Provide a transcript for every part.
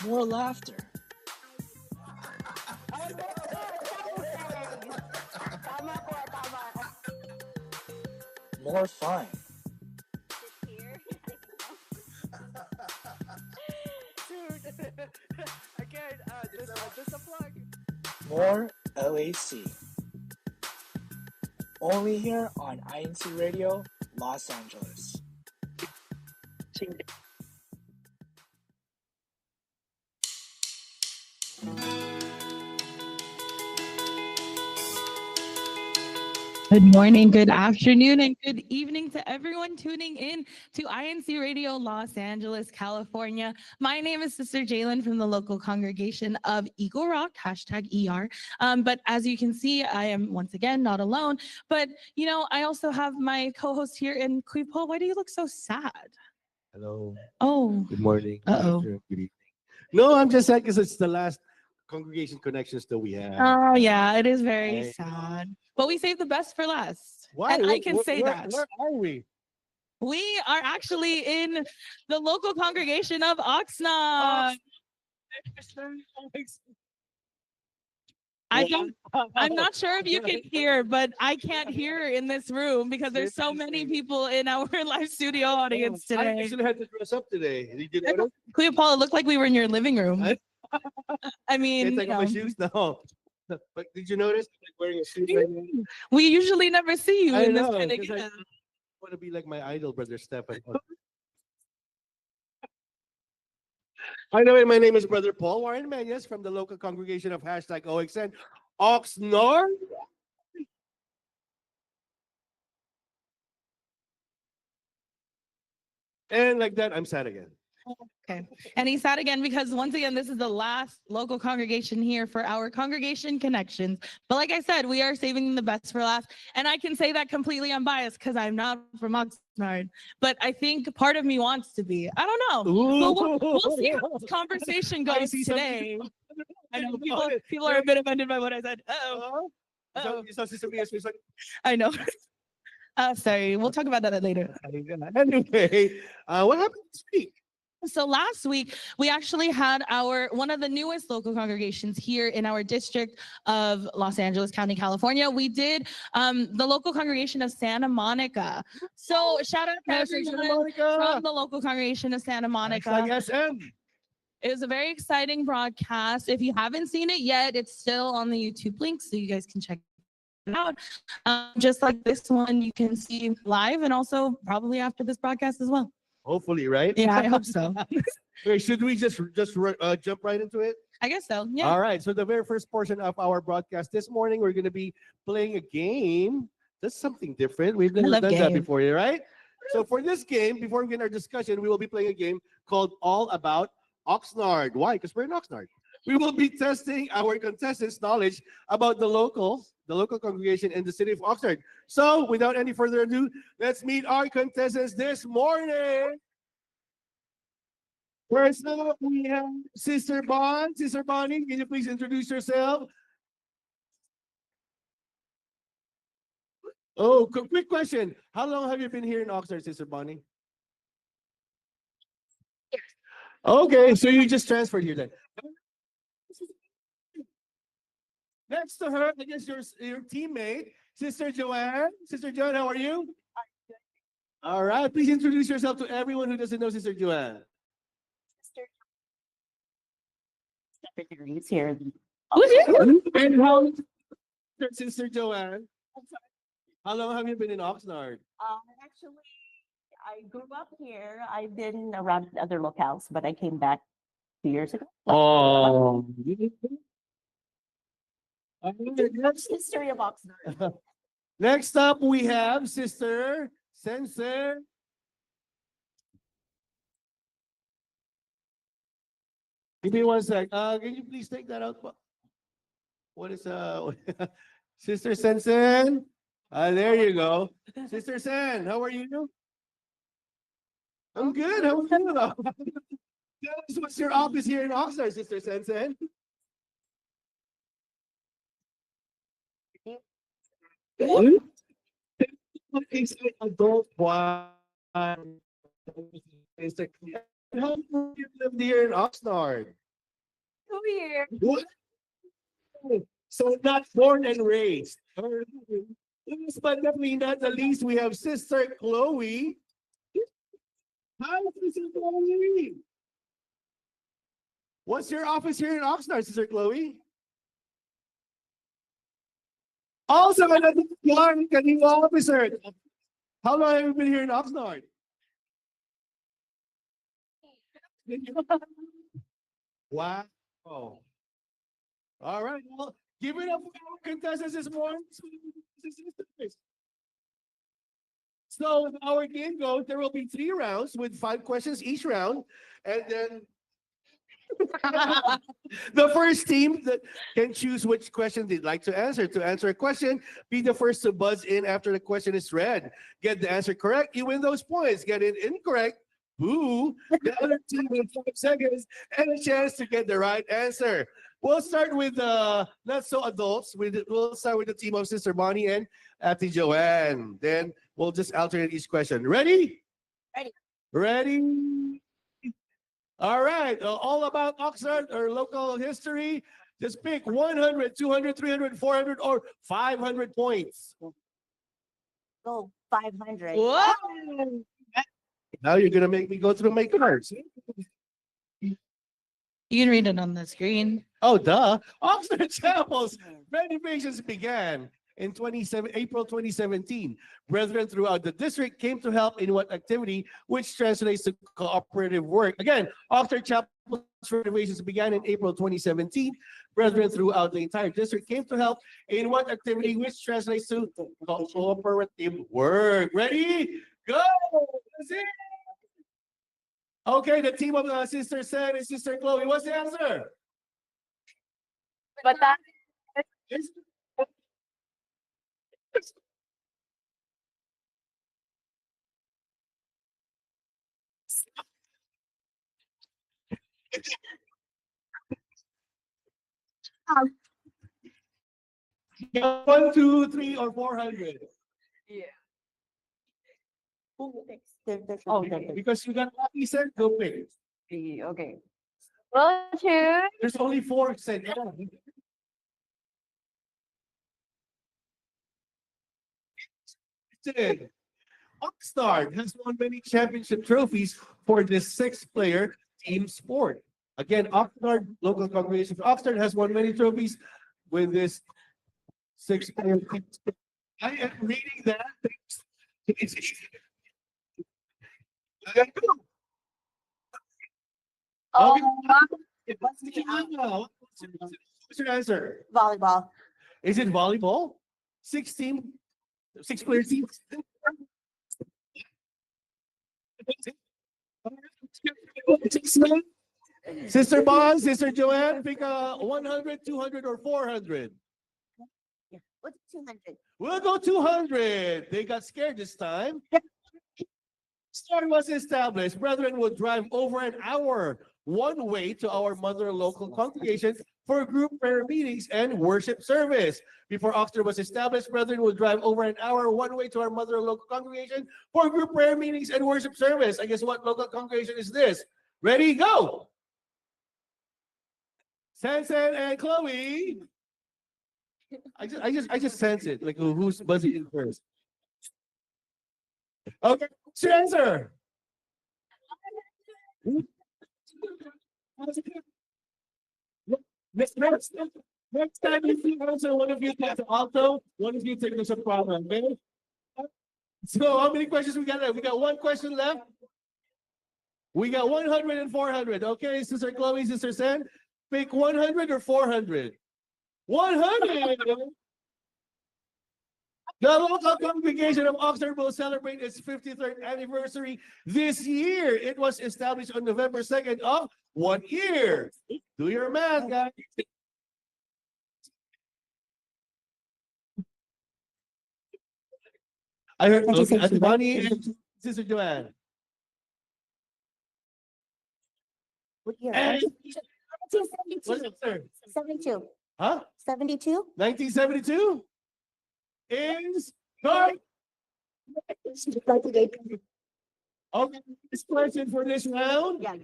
More laughter. Tama po, tama. More fun. Here. Dude, again, just a plug. More LAC. Only here on INCRadio, Los Angeles. Good morning, good afternoon, and good evening to everyone tuning in to INCRadio Los Angeles, California. My name is Sister Jalen from the local congregation of Eagle Rock, #ER. But as you can see, I am once again not alone. But, you know, I also have my co-host here in Quipo. Why do you look so sad? Hello. Oh, Good morning. Good Uh-oh. afternoon, good evening. No, I'm just sad because it's the last congregation connections that we have. oh yeah, it is very I- sad. But we saved the best for last. Why? And I can say where, that. Where are we? We are actually in the local congregation of Oxnard. I'm not sure if you can hear, but I can't hear in this room because there's so many people in our live studio audience I today. actually had to dress up today. Did you notice? Cleo Paul, it looked like we were in your living room. I mean, Can't take off my shoes now. But did you notice? I'm like wearing a suit right now. we usually never see you I in this know, kind of 'cause I- getup. Want to be like my idol, brother Stefan. By the way, my name is Brother Paul Warren Menyes from the local congregation of #OXN Oxnard. And like that, I'm sad again. Okay. And he's sad again because once again, this is the last local congregation here for our congregation connections. But like I said, we are saving the best for last. And I can say that completely unbiased because I'm not from Oxnard. But I think part of me wants to be. I don't know. But we'll see how this conversation I goes see some today. I know people- people are a bit offended by what I said. Uh-oh. Uh-oh. You saw Sister Mia's face like, I know. Sorry, we'll talk about that later. anyway, what happened this week? So last week, we actually had one of the newest local congregations here in our district of Los Angeles County, California. We did the local congregation of Santa Monica. So shout out to everyone from the local congregation of Santa Monica. SM. It was a very exciting broadcast. If you haven't seen it yet, it's still on the YouTube link, so you guys can check it out. Just like this one, you can see live and also probably after this broadcast as well. Hopefully, right? Yeah, I hope so. Wait, should we just jump right into it? I guess so. Yeah. All right. So the very first portion of our broadcast this morning, we're going to be playing a game. That's something different. We've never done that before, right? So for this game, before we begin our discussion, we will be playing a game called All About Oxnard. Why? Because we're in Oxnard. We will be testing our contestants' knowledge about the local congregation in the city of Oxnard. So without any further ado, let's meet our contestants this morning. First up, we have Sister Bon. Sister Bonnie, can you please introduce yourself? Oh, quick question. How long have you been here in Oxnard, Sister Bonnie? Okay, so you just transferred here then. Next to her, I guess your teammate, Sister Joanne. Sister Joanne, how are you? All right, please introduce yourself to everyone who doesn't know Sister Joanne. Secretaries here. And how, Sister Joanne? How long have you been in Oxnard? Actually, I grew up here. I've been around other locales, but I came back 2 years ago. Oh. That's the history of Oxnard. Next up, we have Sister Sensei. Give me one sec. Can you please take that out? What is Sister Sensen? There you go. Sister Sen, how are you? I'm good. How are you? Tell us what's your office here in Oxnard, Sister Sensen? Adult wine. How long have you lived here in Oxnard? years. What? So not born and raised. Last but definitely not the least, we have Sister Chloe. Hi, Sister Chloe. What's your office here in Oxnard, Sister Chloe? Also, another one, Kanina officer. How long have you been here in Oxnard? Wow. All right. Well, give it up for our contestants this morning. So our game goes, there will be 3 rounds with 5 questions each round. And then the first team that can choose which question they'd like to answer. To answer a question, be the first to buzz in after the question is read. Get the answer correct, you win those points. Get it incorrect, boo. The other team with 5 seconds and a chance to get the right answer. We'll start with not so adults. We'll start with the team of Sister Bonnie and Ate Joanne. Then we'll just alternate each question. Ready? Ready. Ready? All right. All about Oxnard or local history. Just pick 100, 200, 300, 400, or 500 points. Go 500. Whoa! Now you're going to make me go through my cards. You can read it on the screen. Oh, duh. Oxnard Chapel's renovations began in April 2017. Brethren throughout the district came to help in what activity, which translates to cooperative work. Again, Oxnard Chapel's renovations began in April 2017. Brethren throughout the entire district came to help in what activity, which translates to cooperative work. Ready? Go! That's it. Okay, the team of Sister Sen and Sister Chloe, what's the answer? But that It's- Yeah, 1, 2, 3, or 400. Oh, okay. Because you got lucky cent, go pick. Okay. Well, choose. There's only 4 cents. Oxnard has won many championship trophies for this 6-player team sport. Again, Oxnard, local congregation of Oxnard, has won many trophies with this 6-player team sport. I am reading that. It's Oh, What's your answer? volleyball. Is it volleyball? 6-player team. Sister Bond, Sister Joanne, pick a 100, 200, or 400. Yeah. What's 200? We'll go 200. They got scared this time. Start was established. Brethren would drive over an hour one way to our mother local congregation for group prayer meetings and worship service. Before Oxnard was established, brethren would drive over an hour one way to our mother local congregation for group prayer meetings and worship service. I guess what local congregation is this? Ready, go! Sansan and Chloe. I just sense it. Like who's buzzing in first? Okay, what's your answer? Next time if you answer, one of you takes also, one of you takes a problem, okay? So how many questions we got left? We got 1 question left. We got 100 and 400. Okay, Sister Chloe, Sister Sen, pick 100 or 400. 100! The local congregation of Oxnard will celebrate its 53rd anniversary this year. It was established on November 2nd of what year? Do your math, guys. I heard Bonnie and Sister Joanne. What year? And what's 72. it, sir? 72. Huh? 72? 1972 is correct. Okay, this question for this round Yeah.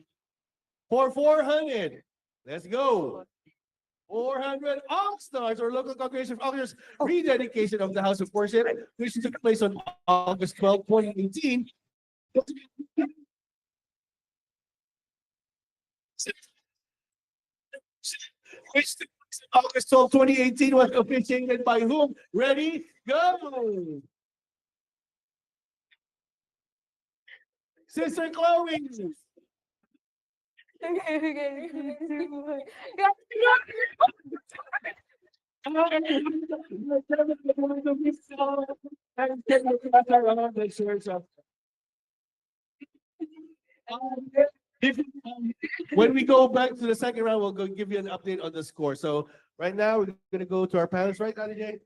for 400. Let's go. 400 Oxnards or local congregation of Oxnards rededication of the House of Worship, which took place on August 12, 2018. Which took place on August 12, 2018 was officiated by whom? Ready? Go! Sister Chloe! When we go back to the second round, we'll go give you an update on the score. So right now, we're going to go to our panelists, right, DJ?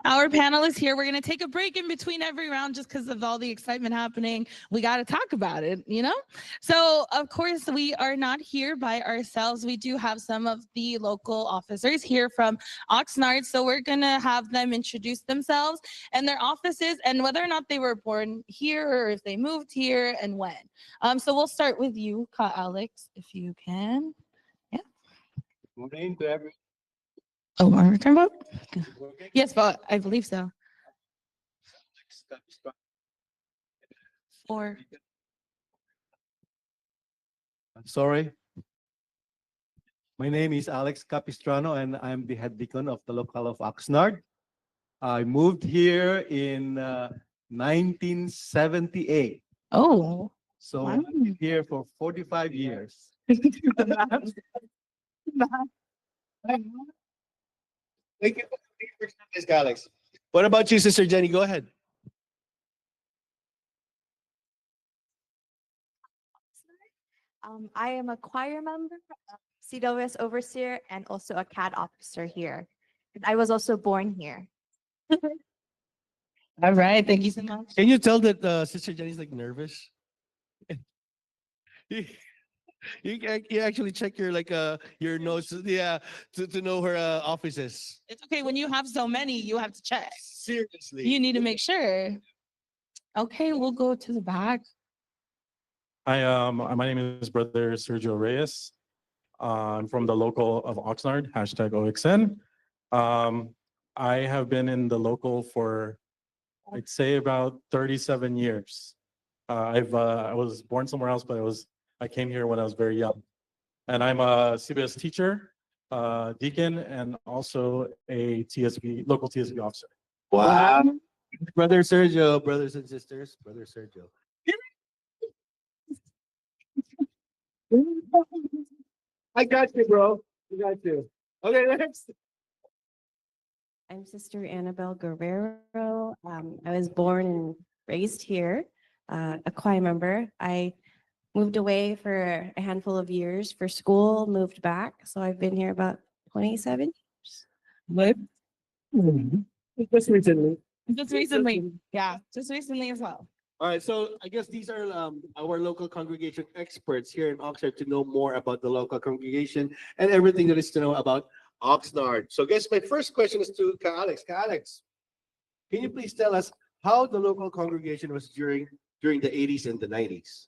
Our panelists here. We're going to take a break in between every round just because of all the excitement happening. We got to talk about it, you know? So, of course, we are not here by ourselves. We do have some of the local officers here from Oxnard. So, we're going to have them introduce themselves and their offices and whether or not they were born here or if they moved here and when. So, we'll start with you, Alex, if you can. Yeah. Morning to everyone. Oh, are we talking about? Yes, but I believe so. Or Sorry. My name is Alex Capistrano, and I'm the head deacon of the locale of Oxnard. I moved here in 1978. oh, So wow. I've been here for 45 years. Thank you for this, Alex. What about you, Sister Jenny? Go ahead. I am a choir member, CWS overseer, and also a CAD officer here. And I was also born here. All right, thank you so much. Can you tell that Sister Jenny's like nervous? you, you actually check your your notes, yeah, to know her offices. It's okay when you have so many, you have to check. Seriously. You need to make sure. Okay, we'll go to the back. Hi, my name is Brother Sergio Reyes. I'm from the local of Oxnard, hashtag OXN. I have been in the local for, I'd say about 37 years. I was born somewhere else, but I came here when I was very young. And I'm a CBS teacher, deacon, and also a local TSB officer. Wow. Brother Sergio, brothers and sisters, Brother Sergio. I got you, bro. I got you. Okay, next. I'm Sister Annabelle Guerrero. I was born and raised here, a choir member. I moved away for a handful of years for school, moved back. So I've been here about 27 years. What? Just recently. Just recently. Yeah, just recently as well. All right, so I guess these are our local congregation experts here in Oxnard to know more about the local congregation and everything there is to know about Oxnard. So I guess my first question is to Alex. Alex, can you please tell us how the local congregation was during the 80s and the 90s?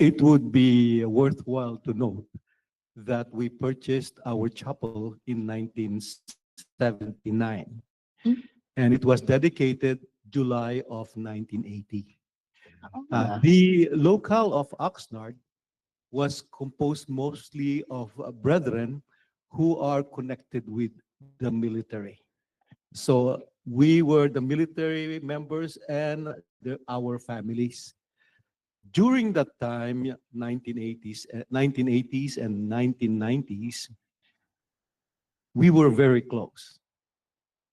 It would be worthwhile to note that we purchased our chapel in 1979, and it was dedicated July of 1980. The locale of Oxnard was composed mostly of brethren who are connected with the military. So we were the military members and our families. During that time, 1980s and 1990s, we were very close.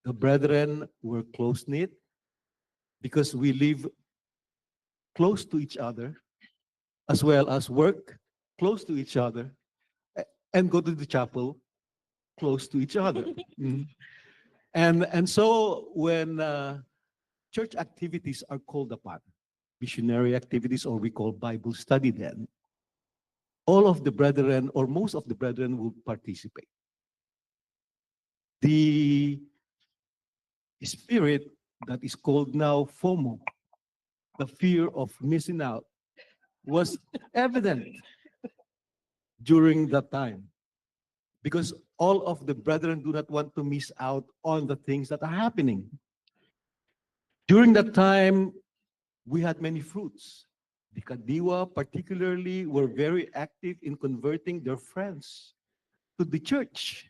The brethren were close-knit because we live close to each other, as well as work close to each other, and go to the chapel close to each other. And so when church activities are called upon, missionary activities, or we call Bible study then, all of the brethren or most of the brethren will participate. The spirit that is called now FOMO, the fear of missing out, was evident during that time because all of the brethren do not want to miss out on the things that are happening. During that time, we had many fruits. The Kadiwa particularly were very active in converting their friends to the church.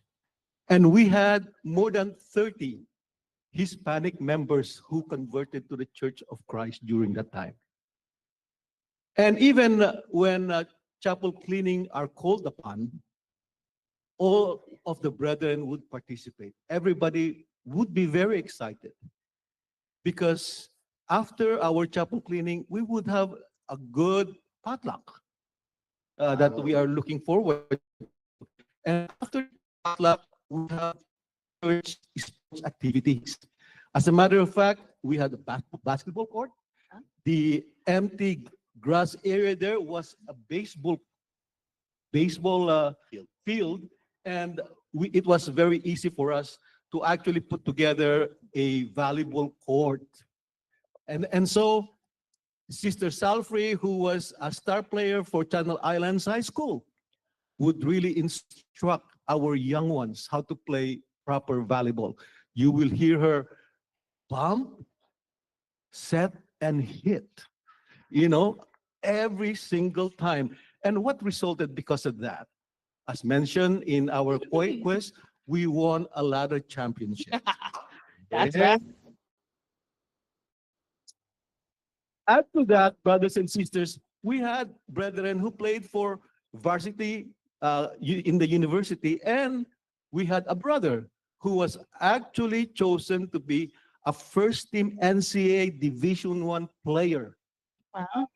And we had more than 30 Hispanic members who converted to the Church of Christ during that time. And even when chapel cleaning are called upon, all of the brethren would participate. Everybody would be very excited because after our chapel cleaning, we would have a good potluck that we are looking forward to. And after potluck, we have church sports activities. As a matter of fact, we had a basketball court. The empty grass area there was a baseball field, and it was very easy for us to actually put together a volleyball court. And so Sister Salfrey, who was a star player for Channel Islands High School, would really instruct our young ones how to play proper volleyball. You will hear her bump, set, and hit, every single time. And what resulted because of that? As mentioned in our quiz, we won a lot of championships. That's right. Add to that, brothers and sisters, we had brethren who played for varsity in the university, and we had a brother who was actually chosen to be a first-team NCAA Division I player. Wow.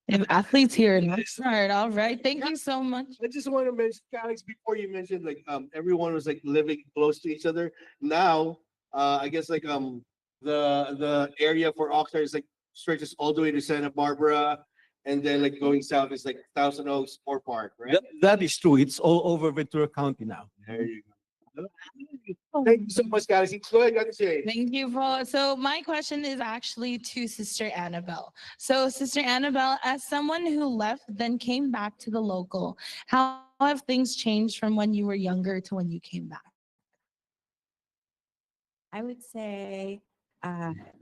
And athletes here in Oxnard. All right. Thank you so much. I just want to mention, Alex, before you mentioned everyone was living close to each other. Now, I guess the area for Oxnard is stretches all the way to Santa Barbara, and then going south is Thousand Oaks Sport Park, right? That is true. It's all over Ventura County now. There you go. Thank you so much, guys. Go ahead, guys. Thank you, Paul. So my question is actually to Sister Annabelle. So Sister Annabelle, as someone who left, then came back to the local, how have things changed from when you were younger to when you came back? I would say,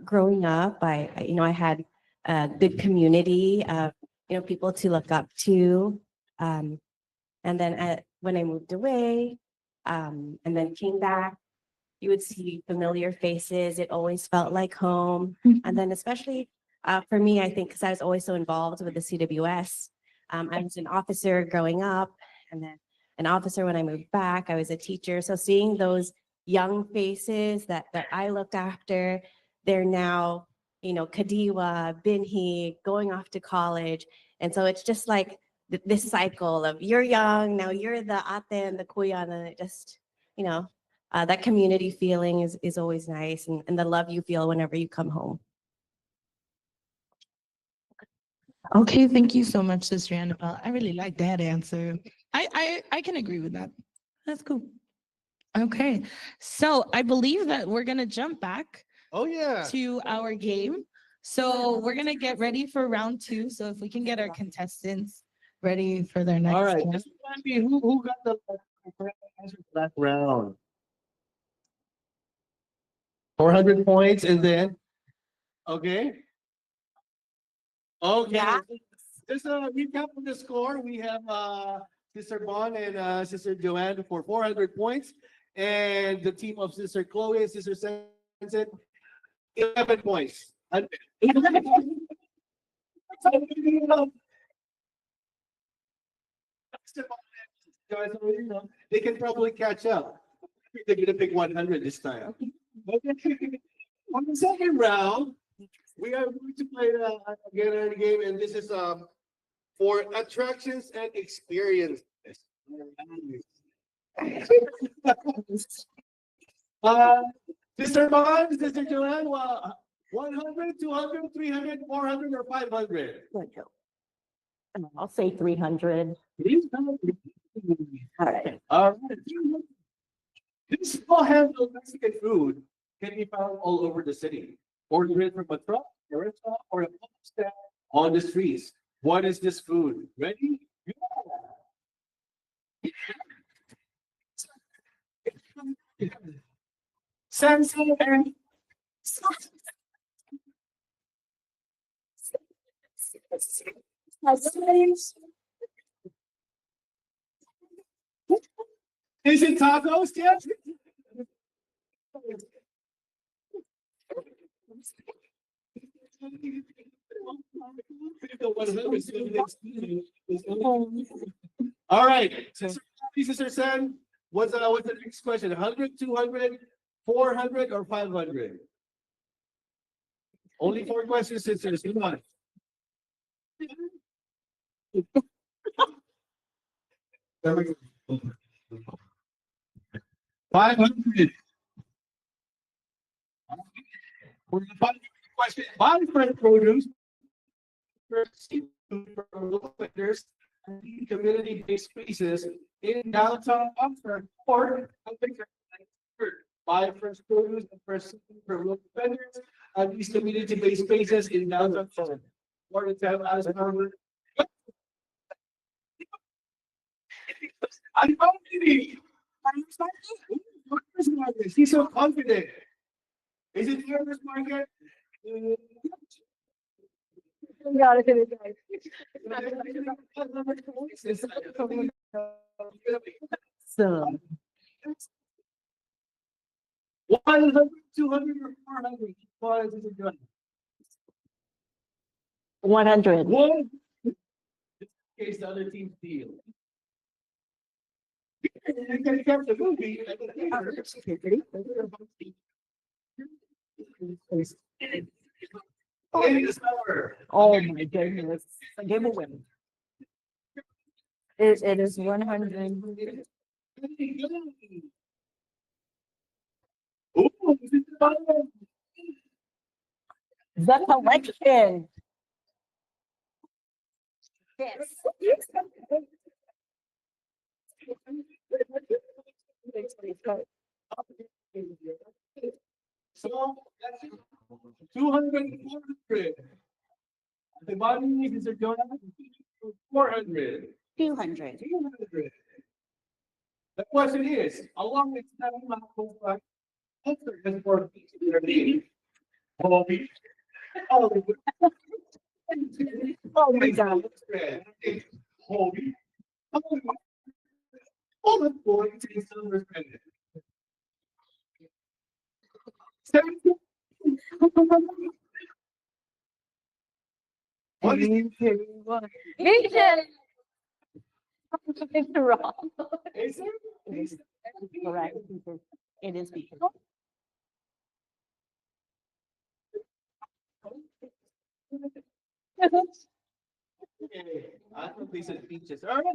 growing up, I had a good community of, people to look up to. And then when I moved away, and then came back, you would see familiar faces. It always felt like home. And then especially for me, I think because I was always so involved with the CWS, I was an officer growing up, and then an officer when I moved back. I was a teacher. So seeing those young faces that I looked after, they're now, Kadiwa, Binhi, going off to college. And so it's just like this cycle of you're young, now you're the ate and the kuya, and it just, that community feeling is always nice, and the love you feel whenever you come home. Okay, thank you so much, Sister Annabelle. I really like that answer. I can agree with that. That's cool. Okay, so I believe that we're gonna jump back to our game. So we're gonna get ready for round 2. So if we can get our contestants ready for their next All right. one. Just remind me who got the correct answer for that round. 400 points, and then okay. Yeah. Just a recap of the score. We have Sister Bon and Sister Joanne for 400 points, and the team of Sister Chloe and Sister Sensen 11 points. They can probably catch up. They're gonna pick 100 this time. Okay. On the second round, we are going to play again a game, and this is for attractions and experiences. Sister Bond, Sister Joanne, 100, 200, 300, 400, or 500? I'll say 300. All right. This small handle Mexican food can be found all over the city. Order it from a truck, a restaurant, or a stand on the streets. What is this food? Ready? Is it tacos? Yes. All right, Sister Sen, what's the next question? 100, 200, 400, or 500? Only 4 questions, sisters. Come on. 500. For the final question, buy fresh produce, from local vendors, and community-based spaces in downtown Oxnard, or buy fresh produce and fresh seafood from local vendors at these community-based spaces in downtown Oxnard. More than 10,000 hours. I'm confident. He's so confident. Is it farmers market? So 100, 200, or 400? What is it doing? 100. One. In case the other team steal. You can catch the movie. Oh my goodness. I gave away. It is 100. The collection. Yes. So that's 200, 400. The body is a 400. 200. 200. The question is, along with 7 lakhs, answer is for their name. Hobby. Oh my God. Hobby. All the points is silver spending. What is Vision. It's wrong. Is it? Correct. It is vision. I don't think it's beaches. All right.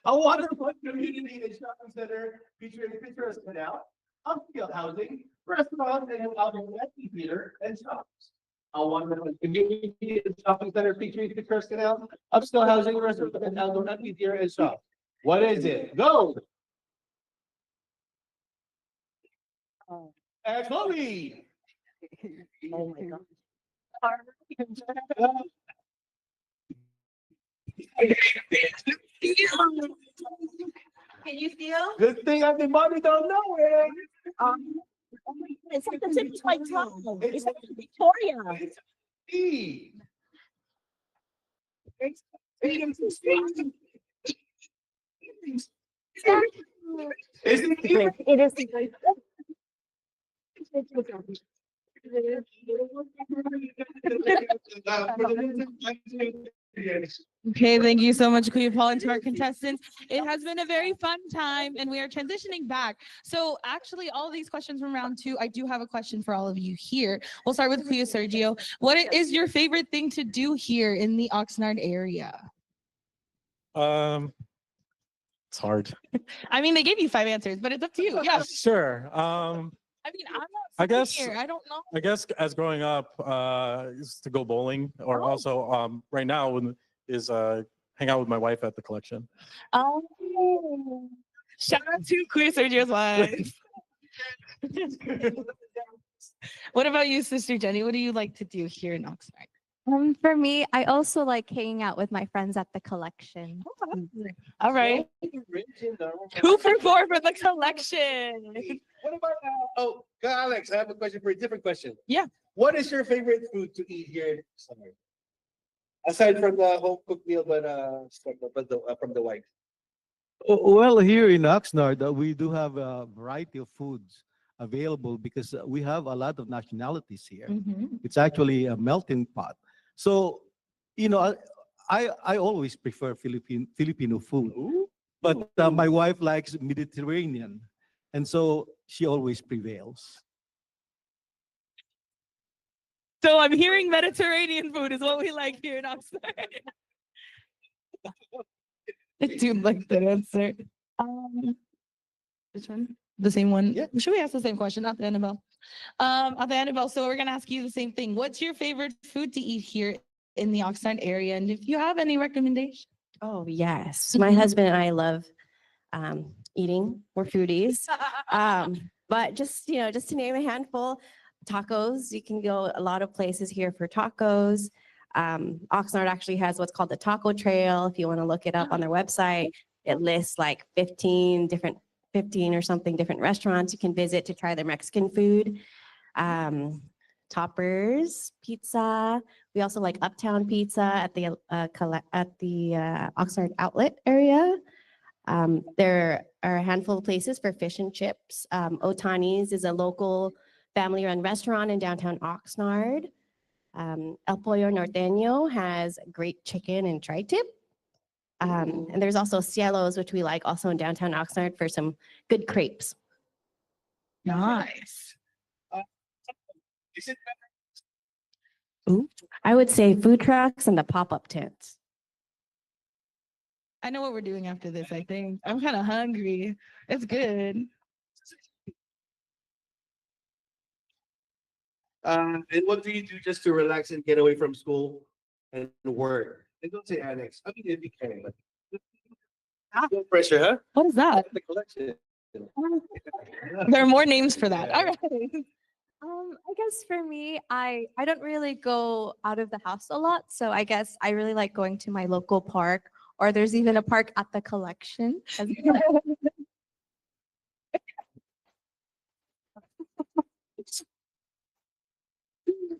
A waterfront community and shopping center featuring picturesque canal, upscale housing, restaurants, and an outdoor theater and shops. A wonderful community and shopping center featuring picturesque canal, upscale housing, restaurants, and outdoor theater and shops. What is it? Go! And Chloe! Oh my God. Can you feel? Good thing everybody don't know it. It's like the tip of my tongue. It's like Victoria. It's E. Is it E? It is. Okay, thank you so much, Kuya Paul, and to our contestants. It has been a very fun time, and we are transitioning back. So actually, all of these questions from round 2, I do have a question for all of you here. We'll start with Kuya Sergio. What is your favorite thing to do here in the Oxnard area? It's hard. I mean, they gave you 5 answers, but it's up to you. Yeah. Sure. I mean, I'm not I sitting guess- here. I don't know. I guess as growing up, is to go bowling, or also right now is hang out with my wife at the collection. Oh, shout out to Kuya Sergio's wife. What about you, Sister Jenny? What do you like to do here in Oxnard? For me, I also like hanging out with my friends at the collection. All right. What 2 for 4 for the collection. about oh, Alex, I have a question for a different question. Yeah. What is your favorite food to eat here in summer? Aside from the home cooked meal, but from the wife. Well, here in Oxnard, we do have a variety of foods available because we have a lot of nationalities here. Mhm. It's actually a melting pot. So, you know, I always prefer Filipino food, but my wife likes Mediterranean, and so she always prevails. So I'm hearing Mediterranean food is what we like here in Oxnard. I do like that answer. Which one? The same one? Yeah. Should we ask the same question? Not the Annabelle. At the Annabelle, so we're gonna ask you the same thing. What's your favorite food to eat here in the Oxnard area? And if you have any recommendations? Oh, yes. My husband and I love eating. We're foodies. But just, just to name a handful, tacos. You can go a lot of places here for tacos. Oxnard actually has what's called the Taco Trail. If you want to look it up on their website, it lists like 15 or something different restaurants you can visit to try their Mexican food. Toppers, pizza. We also like Uptown Pizza at the Oxnard outlet area. There are a handful of places for fish and chips. Otani's is a local family-run restaurant in downtown Oxnard. El Pollo Norteño has great chicken and tri-tip. And there's also Cielos, which we like also in downtown Oxnard for some good crepes. Nice. Is it I would say food trucks and the pop-up tents. I know what we're doing after this, I think. I'm kind of hungry. It's good. and what do you do just to relax and get away from school and work? And don't say annex. I mean, if you can, but no pressure, huh? What is that? The collection. There are more names for that. All right. I guess for me, I don't really go out of the house a lot. So I guess I really like going to my local park, or there's even a park at the collection.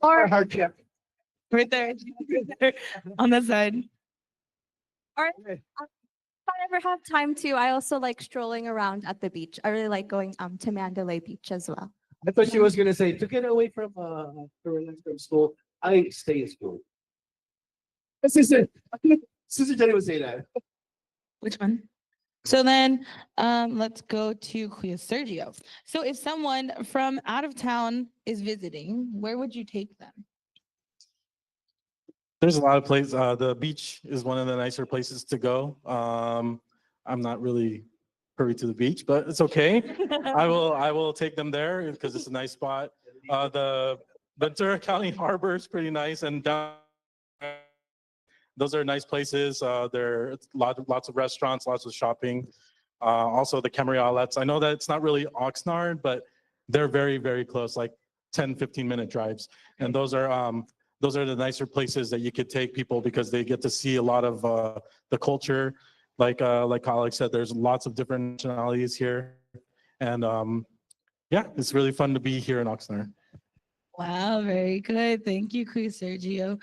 Or Hard check. Right there. On the side. if I ever have time to, I also like strolling around at the beach. I really like going to Mandalay Beach as well. I thought she was gonna say to get away from to relax from school. I stay in school. Sister Jenny would say that. Which one? So then let's go to Kuya Sergio. So if someone from out of town is visiting, where would you take them? There's a lot of places. The beach is one of the nicer places to go. I'm not really privy to the beach, but it's okay. I will take them there because it's a nice spot. The Ventura County Harbor is pretty nice, and down those are nice places. There are lots of restaurants, lots of shopping. Also the Camry outlets. I know that it's not really Oxnard, but they're very, very close, like 10, 15-minute drives. And those are the nicer places that you could take people because they get to see a lot of the culture. Like Alex said, there's lots of different nationalities here. And yeah, it's really fun to be here in Oxnard. Wow, very good. Thank you, Kuya Sergio.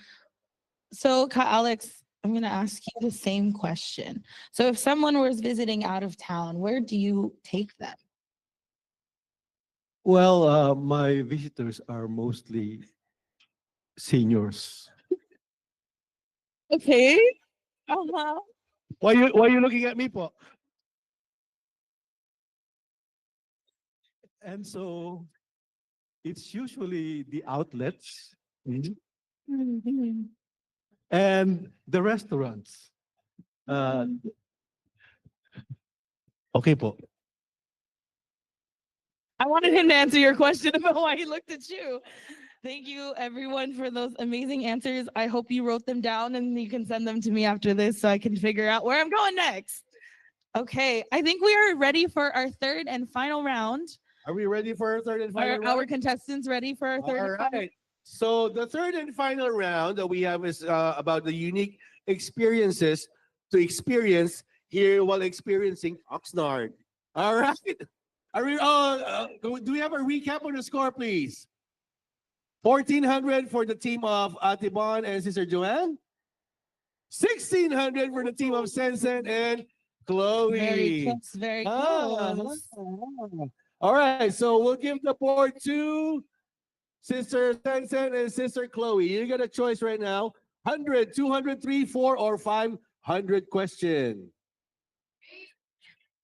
So, Alex, I'm going to ask you the same question. So if someone was visiting out of town, where do you take them? Well, my visitors are mostly seniors. Okay. Uh-huh. Why you looking at me, po? And so it's usually the outlets Mhm. and the restaurants. Okay, po. I wanted him to answer your question about why he looked at you. Thank you, everyone, for those amazing answers. I hope you wrote them down and you can send them to me after this so I can figure out where I'm going next. Okay, I think we are ready for our third and final round. Are we ready for our third and final Are round? our contestants ready for our third? All and final- right. So the third and final round that we have is about the unique experiences to experience here while experiencing Oxnard. All right. Are we? Do we have a recap on the score, please? 1,400 for the team of Ate Bon and Sister Joanne. 1,600 for the team of Sensen and Chloe. Very close, very close. All right, so we'll give the board to Sister Sensen and Sister Chloe. You get a choice right now. 100, 200, 3, 4, or 500 question.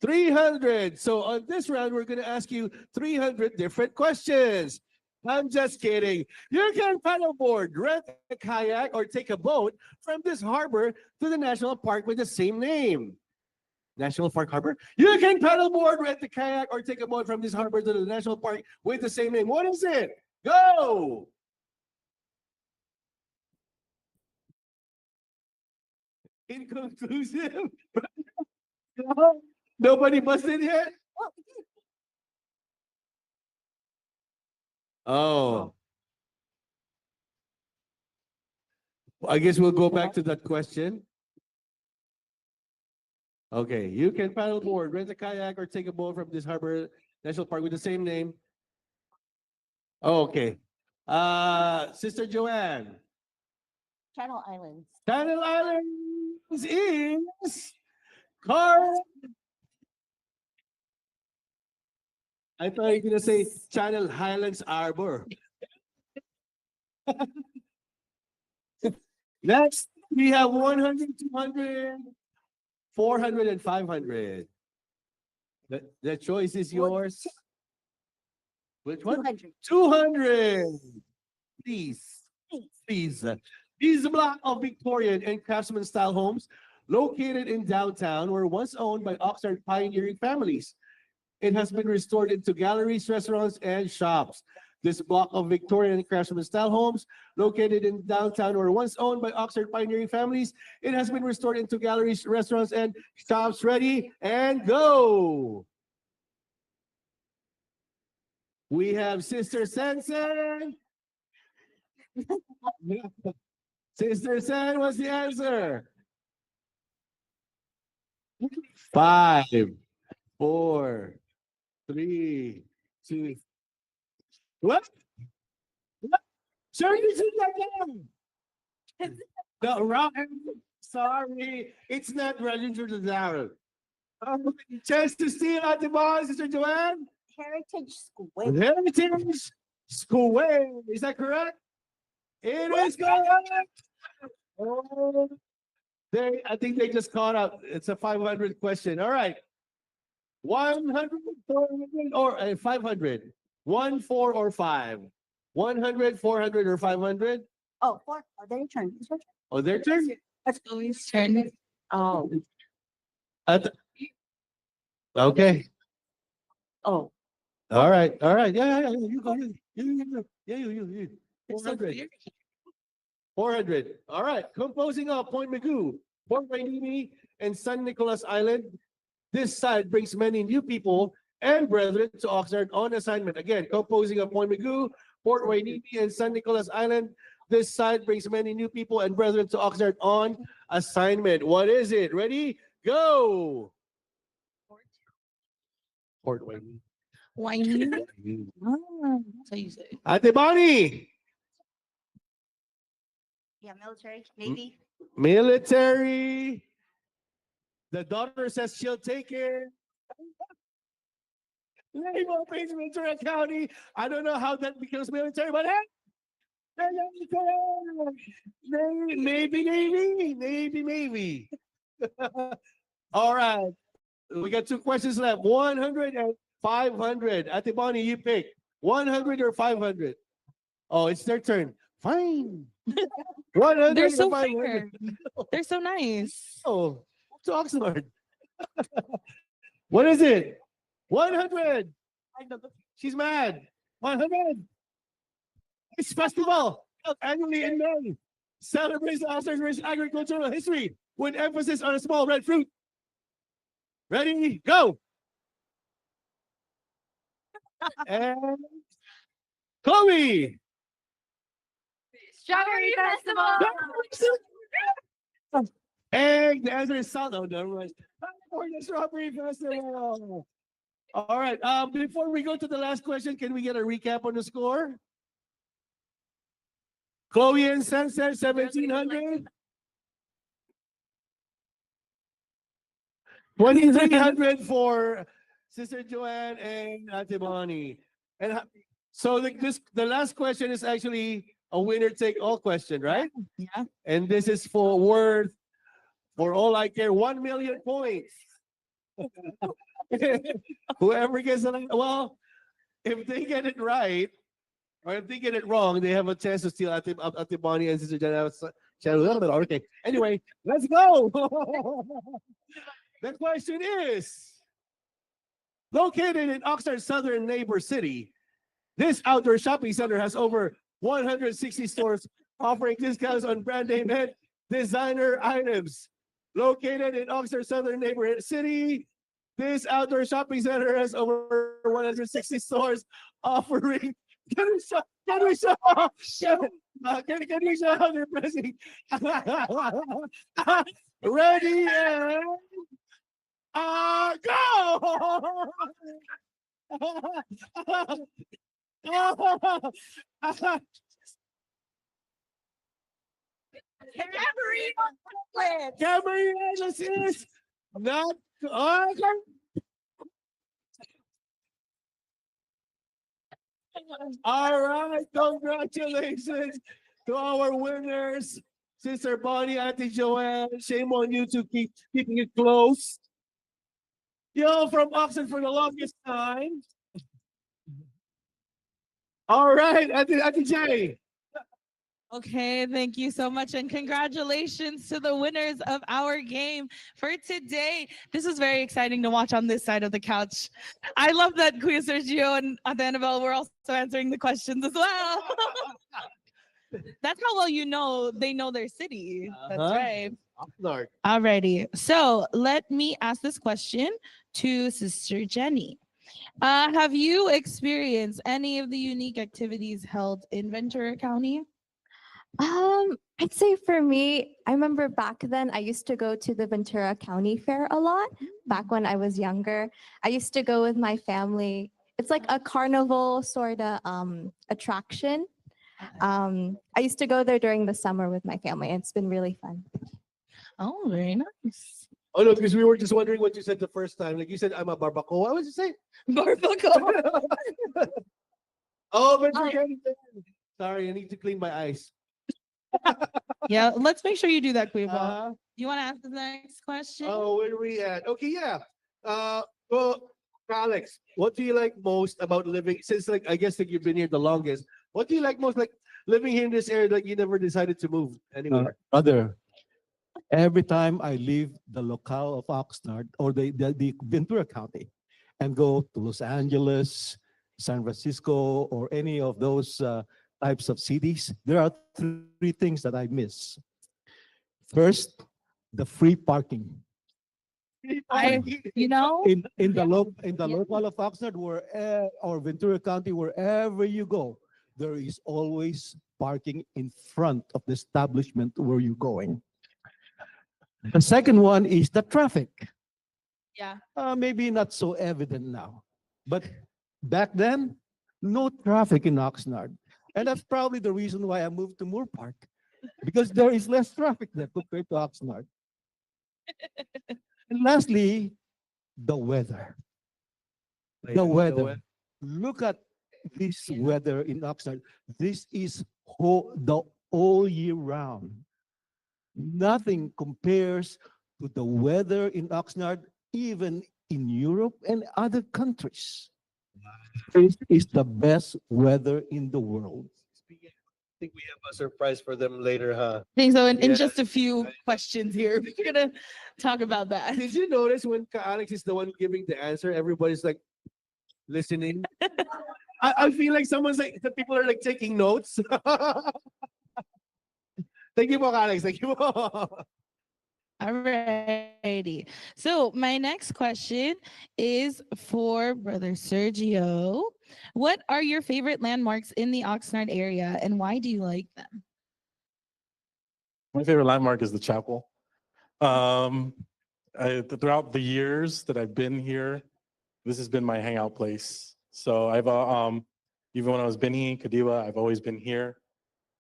300. So on this round, we're going to ask you 300 different questions. I'm just kidding. You can paddleboard, rent a kayak, or take a boat from this harbor to the national park with the same name. National Park Harbor. You can paddleboard, rent a kayak, or take a boat from this harbor to the national park with the same name. What is it? Go! Inconclusive. Nobody busted yet? Oh. I guess we'll go back to that question. Okay, you can paddleboard, rent a kayak, or take a boat from this harbor national park with the same name. Oh, okay. Sister Joanne. Channel Islands. Channel Islands is car. I thought you were gonna say Channel Highlands Arbor. Next, we have 100, 200, 400, and 500. The choice is yours. Which one? 200. 200. Please. Please. This is a block of Victorian and craftsman style homes located in downtown were once owned by Oxnard pioneering families. It has been restored into galleries, restaurants, and shops. This block of Victorian and craftsman style homes located in downtown were once owned by Oxnard pioneering families. It has been restored into galleries, restaurants, and shops. Ready and go. We have Sister Sensen. Sister Sen, what's the answer? 5, 4, 3, 2. What? Sir, you should not know. The wrong. Sorry, it's not registered to Darrell. Chance to steal at the bar, Sister Joanne. Heritage School. Heritage Square. Is that correct? It is correct. Oh, I think they just caught up. It's a 500 question. All right. 100, 400, or 500. 1, 4, or 5. 100, 400, or 500? Oh, 4. Oh, their turn. It's your turn. Oh, their turn? That's Chloe's turn. Oh. Okay. Oh. All right. All right. Yeah. You go ahead. You. It's so 400. weird. 400. All right. Composing of Point Magoo, Port Wainimi, and San Nicolas Island. This site brings many new people and brethren to Oxnard on assignment. Again, composing of Point Magoo, Port Wainimi, and San Nicolas Island. This site brings many new people and brethren to Oxnard on assignment. What is it? Ready? Go! Port Wainimi. Whiny. That's how you say it. Ate Bonnie! Yeah, military, Navy. Military. The daughter says she'll take it. Naval Base, Ventura County. I don't know how that becomes military, but hey, maybe. All right. We got 2 questions left. 100 and 500. Ate Bonnie, you pick. 100 or 500? Oh, it's their turn. Fine. 100 They're or so 500. fair. They're so nice. Oh, to Oxnard. What is it? 100. She's mad. 100. It's festival held annually in May. Celebrates Oxnard's rich agricultural history with emphasis on a small red fruit. Ready? Go. And Chloe. Strawberry Festival. And the answer is South. Oh, never mind. For the Strawberry Festival. All right. Before we go to the last question, can we get a recap on the score? Chloe and Sunset, 1,700. 2,300 for Sister Joanne and Ate Bonnie. And so the last question is actually a winner take all question, right? Yeah. And this is for all I care, 1 million points. Whoever gets it, well, if they get it right, or if they get it wrong, they have a chance to steal Ate Bonnie and Sister Joanne. Okay. Anyway, let's go. The question is, located in Oxnard's southern neighbor city, this outdoor shopping center has over 160 stores offering discounts on brand name and designer items. Located in Oxnard's southern neighborhood city, this outdoor shopping center has over 160 stores offering. Can we show how they're pressing? Ready and go! Cameron is not. All right, congratulations to our winners, Sister Bonnie, Auntie Joanne. Shame on you to keeping it close. Yo, from Oxford for the longest time. All right, Auntie Jay. Okay, thank you so much. And congratulations to the winners of our game for today. This was very exciting to watch on this side of the couch. I love that Kuya Sergio and Ate Annabelle were also answering the questions as well. That's how well they know their city. That's right. Oxnard. Alrighty. So let me ask this question to Sister Jenny. Have you experienced any of the unique activities held in Ventura County? I'd say for me, I remember back then I used to go to the Ventura County Fair a lot. Back when I was younger, I used to go with my family. It's like a carnival sort of attraction. I used to go there during the summer with my family. It's been really fun. Oh, very nice. Oh no, because we were just wondering what you said the first time. Like you said, I'm a barbacoa. What was you say? Barbacoa. Oh, Ventura County. Sorry, I need to clean my eyes. Yeah, let's make sure you do that, Kuya. You want to ask the next question? Oh, where are we at? Okay, yeah. Well, Alex, what do you like most about living? Since I guess you've been here the longest. What do you like most, living here in this area? You never decided to move anywhere. Brother, every time I leave the locale of Oxnard or the Ventura County and go to Los Angeles, San Francisco, or any of those types of cities, there are three things that I miss. First, the free parking. In the local of Oxnard or Ventura County, wherever you go, there is always parking in front of the establishment where you're going. The second one is the traffic. Yeah. Maybe not so evident now, but back then, no traffic in Oxnard. And that's probably the reason why I moved to Moore Park, because there is less traffic there compared to Oxnard. And lastly, the weather. The weather. Look at this weather in Oxnard. This is the all year round. Nothing compares to the weather in Oxnard, even in Europe and other countries. This is the best weather in the world. I think we have a surprise for them later, huh? I think so. In just a few questions here, we're gonna talk about that. Did you notice when Alex is the one giving the answer, everybody's listening? I feel like the people are taking notes. Thank you, Alex. Thank you. Alrighty. So my next question is for Brother Sergio. What are your favorite landmarks in the Oxnard area, and why do you like them? My favorite landmark is the chapel. Throughout the years that I've been here, this has been my hangout place. So I've even when I was Benny Kadiwa, I've always been here.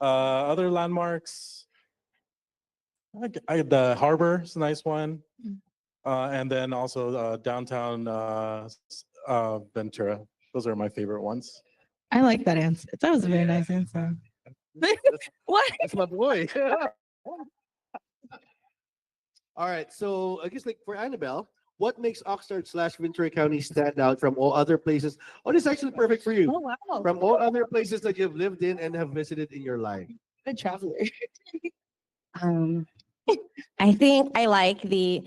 Other landmarks, the harbor is a nice one, and then also downtown Ventura. Those are my favorite ones. I like that answer. That was a very nice answer. What? That's my boy. All right. So I guess like for Annabelle, what makes Oxnard / Ventura County stand out from all other places? Oh, this is actually perfect for you. Oh wow. From all other places that you've lived in and have visited in your life. Good traveler. I think I like the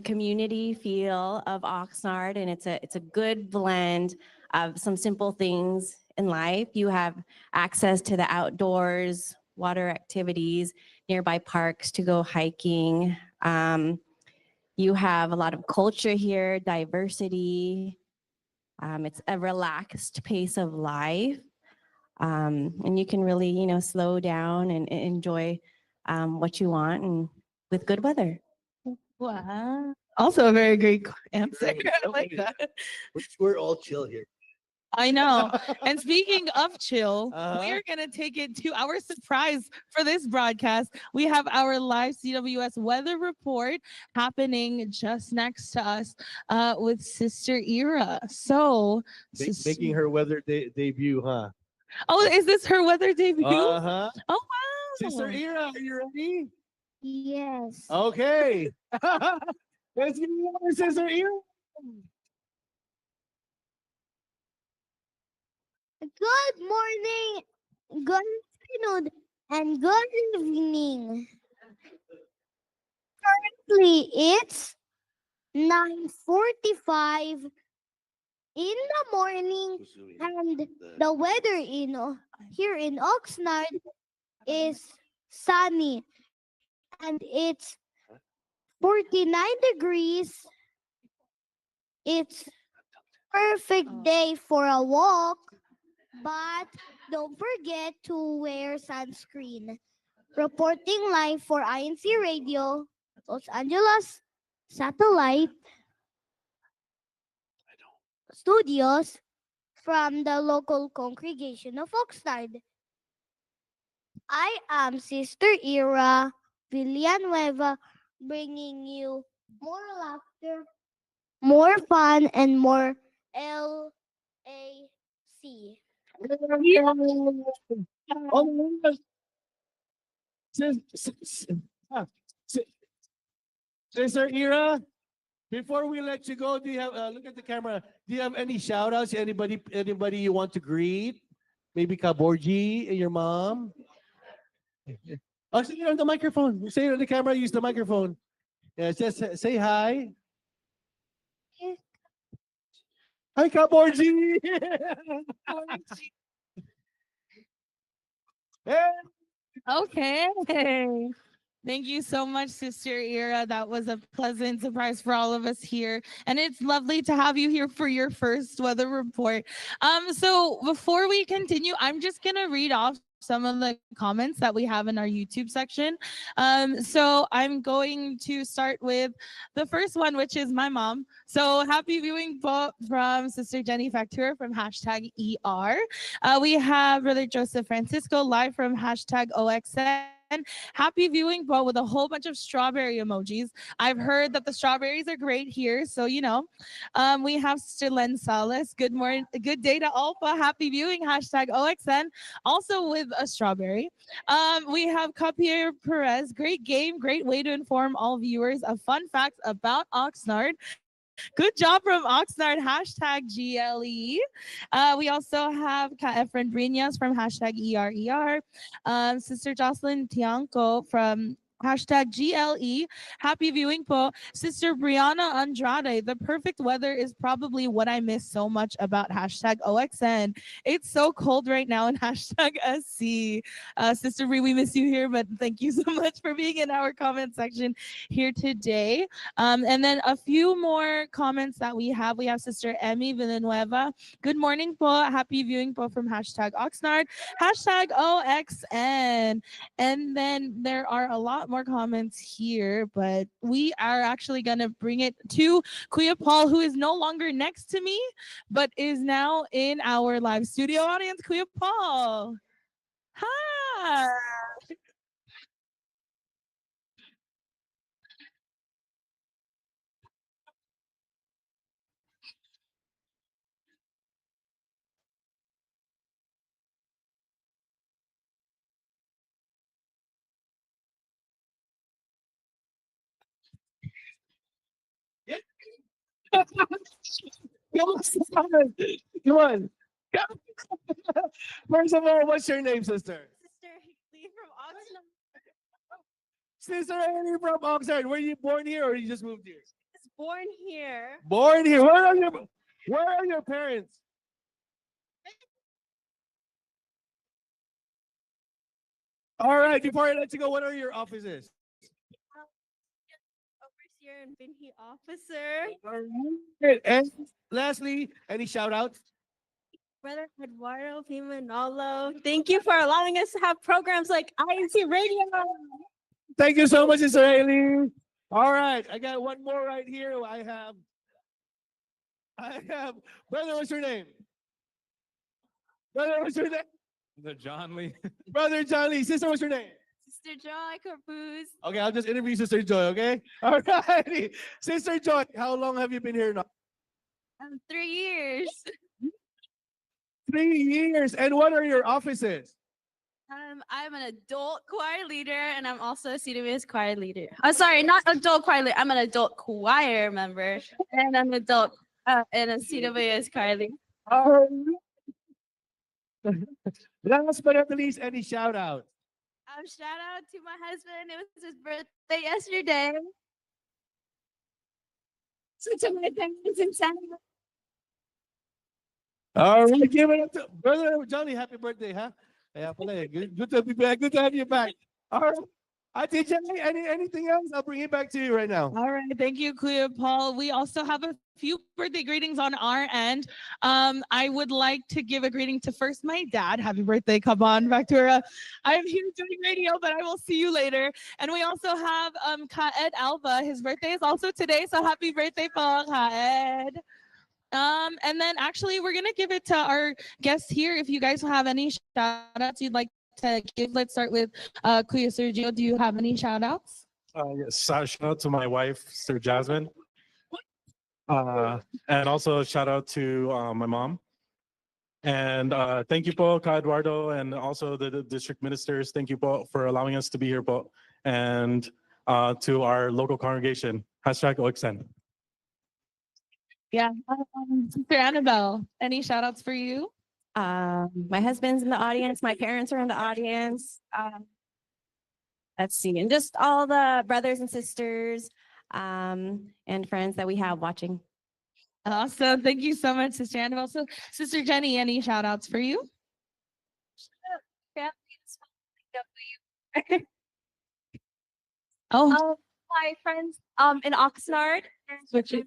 community feel of Oxnard, and it's a good blend of some simple things in life. You have access to the outdoors, water activities, nearby parks to go hiking. You have a lot of culture here, diversity. It's a relaxed pace of life. And you can really, slow down and enjoy what you want and with good weather. Wow. Also a very great answer. I like that. We're all chill here. I know. And speaking of chill, Uh-huh. we are going to take it to our surprise for this broadcast. We have our live CWS weather report happening just next to us with Sister Ira. So, Making her weather debut, huh? Oh, is this her weather debut? Uh-huh. Oh, wow. Sister Ira, are you ready? Yes. Okay. Let's give it over, Sister Ira. Good morning, good afternoon, and good evening. Currently, it's 9:45 in the morning, and the weather here in Oxnard is sunny, and it's 49 degrees. It's perfect day for a walk, but don't forget to wear sunscreen. Reporting live for INCRadio, Los Angeles Satellite Studios from the local congregation of Oxnard. I am Sister Ira Villanueva, bringing you more laughter, more fun, and more LAC. Sister Ira, before we let you go, do you have look at the camera? Do you have any shout outs? Anybody you want to greet? Maybe Kaborji and your mom? Oh, say it on the microphone. Say it on the camera, use the microphone. Yeah, just say hi. Hi, Kaborji. Hey. Okay. Thank you so much, Sister Ira. That was a pleasant surprise for all of us here. And it's lovely to have you here for your first weather report. So before we continue, I'm just gonna read off some of the comments that we have in our YouTube section. So I'm going to start with the first one, which is my mom. So happy viewing from Sister Jenny Factura from #ER. We have Brother Joseph Francisco live from #OXN. Happy viewing, Bo, with a whole bunch of strawberry emojis. I've heard that the strawberries are great here, so we have Sister Len Salas. Good morning, good day to Alpha. Happy viewing, #OXN. Also with a strawberry. We have Capier Perez. Great game, great way to inform all viewers of fun facts about Oxnard. Good job from Oxnard, #GLE. We also have Ka Efren Brinas from #ERER. Sister Jocelyn Tianco from Hashtag GLE. Happy viewing po. Sister Brianna Andrade, the perfect weather is probably what I miss so much about hashtag OXN. It's so cold right now in hashtag SC. Sister Bri, we miss you here, but thank you so much for being in our comment section here today. And then a few more comments that we have. We have Sister Emmy Villanueva. Good morning po. Happy viewing po from hashtag Oxnard. Hashtag OXN. And then there are a lot more comments here, but we are actually going to bring it to Kuya Paul, who is no longer next to me, but is now in our live studio audience. Kuya Paul. Hi. Come on. Come on. First of all, what's your name, sister? Sister Haley from Oxnard. Sister Haley from Oxnard. Were you born here or you just moved here? Was born here. Born here. Where are your parents? All right, before I let you go, what are your offices? Overseer and Binhi officer. All right. And lastly, any shout outs? Brother Eduardo Pimanolo. Thank you for allowing us to have programs like INCRadio. Thank you so much, Sister Haley. All right, I got one more right here. I have, brother, what's your name? Brother, what's your name? The John Lee. Brother John Lee. Sister, what's your name? Sister Joy Corpus. Okay, I'll just interview Sister Joy, okay? All right. Sister Joy, how long have you been here now? 3 years. 3 years. And what are your offices? I'm an adult choir leader, and I'm also a CWS choir leader. Oh, sorry, not adult choir leader. I'm an adult choir member, and I'm an adult and a CWS choir leader. Last but not least, any shout out? Shout out to my husband. It was his birthday yesterday. So to my parents in San All right, give it up to Brother Johnny. Happy birthday, huh? Yeah, good to be back. Good to have you back. All right. Ate Jenny, anything else? I'll bring it back to you right now. All right, thank you, Kuya Paul. We also have a few birthday greetings on our end. I would like to give a greeting to first my dad. Happy birthday, come on, Ventura. I'm here doing radio, but I will see you later. And we also have Kaed Alva. His birthday is also today, so happy birthday, po, Kaed. And then actually, we're gonna give it to our guests here. If you guys have any shout outs you'd like to give, let's start with Kuya Sergio. Do you have any shout outs? Yes, shout out to my wife, Sister Jasmine. And also shout out to my mom. And thank you, po, Ka Eduardo, and also the district ministers. Thank you, po, for allowing us to be here, po. And to our local congregation, hashtag OXN. Yeah. Sister Annabelle, any shout outs for you? My husband's in the audience. My parents are in the audience. Let's see, and just all the brothers and sisters and friends that we have watching. Awesome. Thank you so much, Sister Annabelle. So, Sister Jenny, any shout outs for you? Oh, My friends in Oxnard. switch it.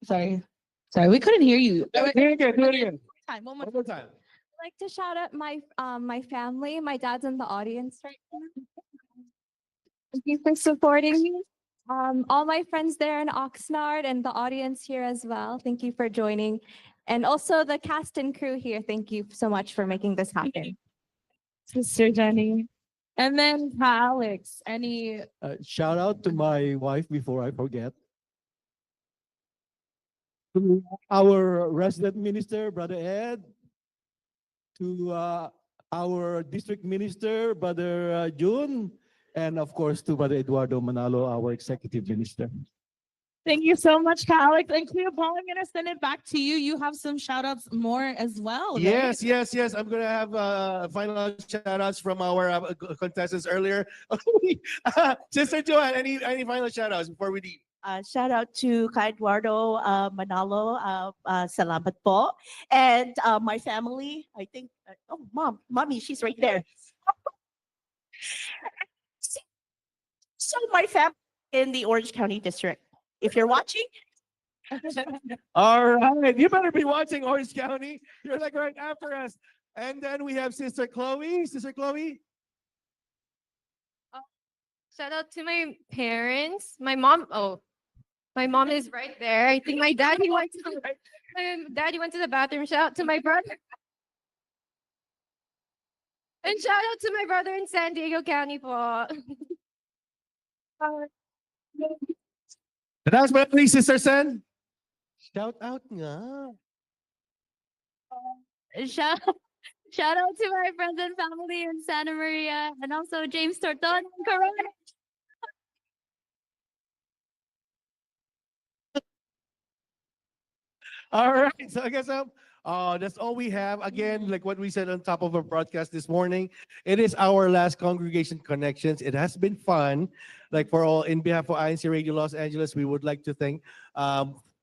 Sorry, we couldn't hear you. Do it again. One more One more time. I'd like to shout out my family. My dad's in the audience right now. Thank you for supporting me. All my friends there in Oxnard and the audience here as well. Thank you for joining. And also the cast and crew here. Thank you so much for making this happen. Sister Jenny. And then Alex, any Shout out to my wife before I forget. To our resident minister, Brother Ed. To our district minister, Brother June. And of course, to Brother Eduardo Manalo, our executive minister. Thank you so much, Alex. And Kuya Paul, I'm going to send it back to you. You have some shout outs more as well. Right? Yes. I'm going to have final shout outs from our contestants earlier. Sister Joanne, any final shout outs before we leave? Shout out to Kay Eduardo Manalo. Salamat po. And my family, I think, mommy, she's right there. So my family in the Orange County District. If you're watching. All right. You better be watching Orange County. You're like right after us. And then we have Sister Chloe. Sister Chloe. Shout out to my parents. My mom is right there. I think my daddy went to the bathroom. Shout out to my brother. And shout out to my brother in San Diego County po. And that's my Sister Sen. Shout out nga. Shout out to my friends and family in Santa Maria and also James Torton and Corona. All right. So I guess that's all we have. Again, like what we said on top of our broadcast this morning, it is our last Congregation Connections. It has been fun. Like for all, in behalf of INCRadio Los Angeles, we would like to thank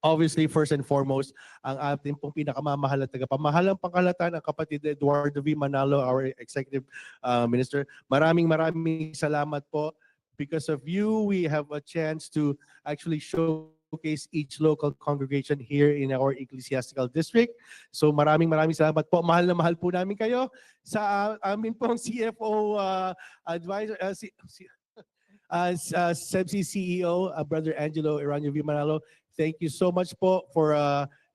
obviously, first and foremost, ang ating pong pinakamamahal at tagapamahalang pangkalahatan, ang kapatid Eduardo V. Manalo, our Executive Minister. Maraming salamat po. Because of you, we have a chance to actually showcase each local congregation here in our ecclesiastical district. So maraming salamat po. Mahal na mahal po namin kayo. Sa amin pong CFO advisor, CEBSI CEO, Brother Angelo Eranio V. Manalo, thank you so much po for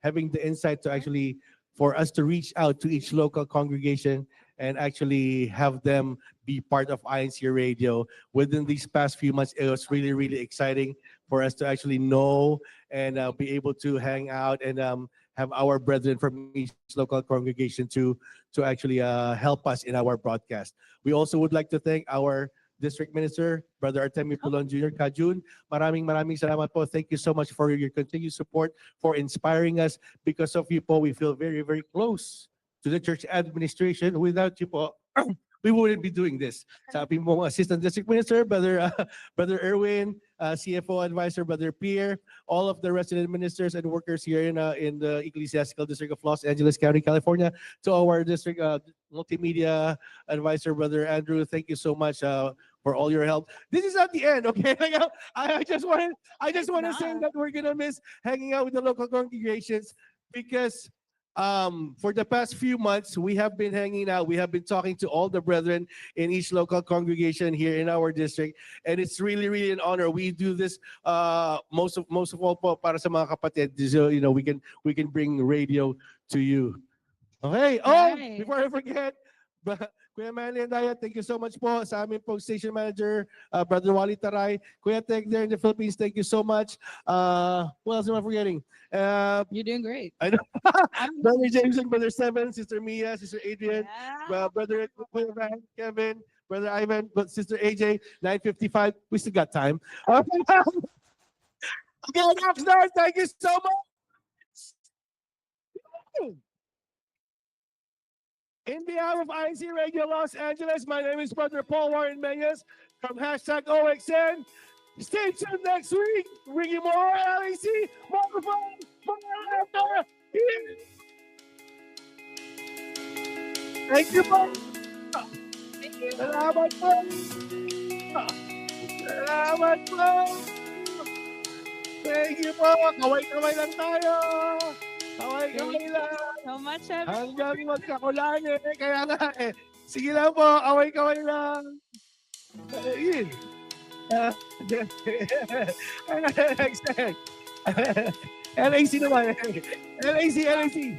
having the insight to actually, for us to reach out to each local congregation and actually have them be part of INCRadio. Within these past few months, it was really exciting for us to actually know and be able to hang out and have our brethren from each local congregation to actually help us in our broadcast. We also would like to thank our District Minister, Brother Artemio Pulon Jr. Kajun. Maraming salamat po. Thank you so much for your continued support, for inspiring us. Because of you po, we feel very close to the church administration. Without you po, we wouldn't be doing this. Sabi mo, Assistant District Minister, Brother Erwin, CFO Advisor, Brother Pierre, all of the resident ministers and workers here in the Ecclesiastical District of Los Angeles County, California, to our district multimedia advisor, Brother Andrew. Thank you so much for all your help. This is not the end, okay? I just want to say that we're gonna miss hanging out with the local congregations because for the past few months, we have been hanging out. We have been talking to all the brethren in each local congregation here in our district, and it's really an honor. We do this most of all po para sa mga kapatid. So, we can bring radio to you. Okay. Right. Before I forget, Kuya Manny and Daya, thank you so much po sa amin po station manager, Brother Wally Taray. Kuya Tek there in the Philippines, thank you so much. What else am I forgetting? You're doing great. I know. Brother Jameson, Brother Seven, Sister Mia, Sister Adrian, Brother Kevin, Brother Ivan, Sister AJ, 9:55. We still got time. Okay, Oxnard, thank you so much. In behalf of INCRadio Los Angeles, my name is Brother Paul Warren Menyes from #OXN. Stay tuned next week. Bring you more LAC, more fun, more laughter. Thank you po. Thank you. Salamat po. Salamat po. Thank you po. Kaway-kaway lang tayo. Kaway-kaway lang. So much, Hanggang magkakulan Kaya nga Sige lang po, away-kaway lang. Yun. Next. LAC naman. LAC. LAC.